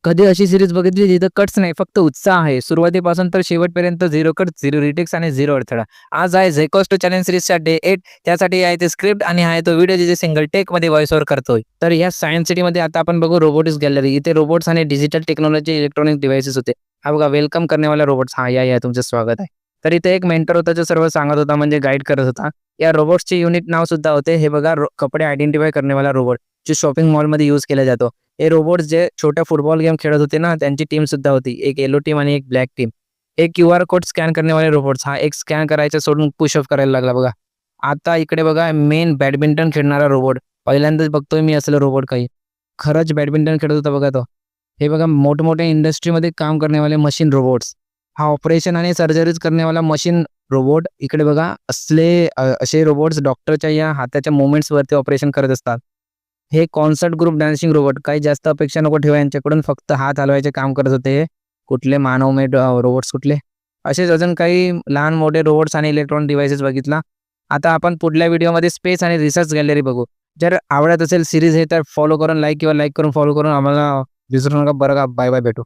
कधी अशी सीरीज बघितली जिथं कट्स नाही, फक्त उत्साह आहे. सुरुवातीपासून तर शेवटपर्यंत 0 कट, 0 रिटेक्स आणि 0 अडथळा. आज आहे झेकोस टू चॅलेंज सीरीजचा डे 8. त्यासाठी आहे ते स्क्रिप्ट आणि आहे तो व्हिडिओ जिथे सिंगल टेकमध्ये व्हॉइस ओव्हर करतोय. तर ह्या सायन्स सिटीमध्ये आता आपण बघू रोबोटिक्स गॅलरी. इथे रोबोट्स आणि डिजिटल टेक्नॉलॉजी, इलेक्ट्रॉनिक डिव्हाइसेस होते. हा बघा वेलकम करनेवाला रोबोट्स. हां, या तुमचं स्वागत आहे. तर इथे एक मेंटर होता जो सर्व सांगत होता म्हणजे गाईड करत होता. या रोबोट्सचे युनिट नाव सुद्धा होते. हे बघा कपडे आयडेंटिफाय करनेवाला रोबोट जो शॉपिंग मॉलमध्ये यूज केला जातो. हे रोबोट्स जे छोट्या फुटबॉल गेम खेळत होते ना, त्यांची टीम सुद्धा होती. एक येलो टीम आणि एक ब्लॅक टीम. एक क्यूआर कोड स्कॅन करनेवाले रोबोट्स. हा एक स्कॅन करायचं सोडून पुश अप करायला लागला बघा. आता इकडे बघा मेन बॅडमिंटन खेळणारा रोबोट. पहिल्यांदाच बघतोय मी असलं रोबोट काही. खरंच बॅडमिंटन खेळत होता बघा तो. हे बघा मोठमोठ्या इंडस्ट्रीमध्ये काम करनेवाले मशीन रोबोट्स. हा ऑपरेशन आणि सर्जरीज करनेवाला मशीन रोबोट. इकडे बघा असे रोबोट्स डॉक्टरच्या या हाताच्या मूव्हमेंट्सवरती ऑपरेशन करत असतात. हे कॉन्सर्ट ग्रुप डान्सिंग रोबोट. काही जास्त अपेक्षा नको ठेवा यांच्याकडून. फक्त हात हलवायचे काम करत होते. कुठले मानवमेड रोबोट्स कुठले. असेच अजून काही लहान मोठे रोबोट्स आणि इलेक्ट्रॉनिक डिव्हाइसेस बघितला. आता आपण पुढल्या व्हिडिओमध्ये स्पेस आणि रिसर्च गॅलरी बघू. जर आवडत असेल सीरीज हे तर फॉलो करून लाईक करून फॉलो करून आम्हाला विसरू नका बरं का. बाय बाय भेटू.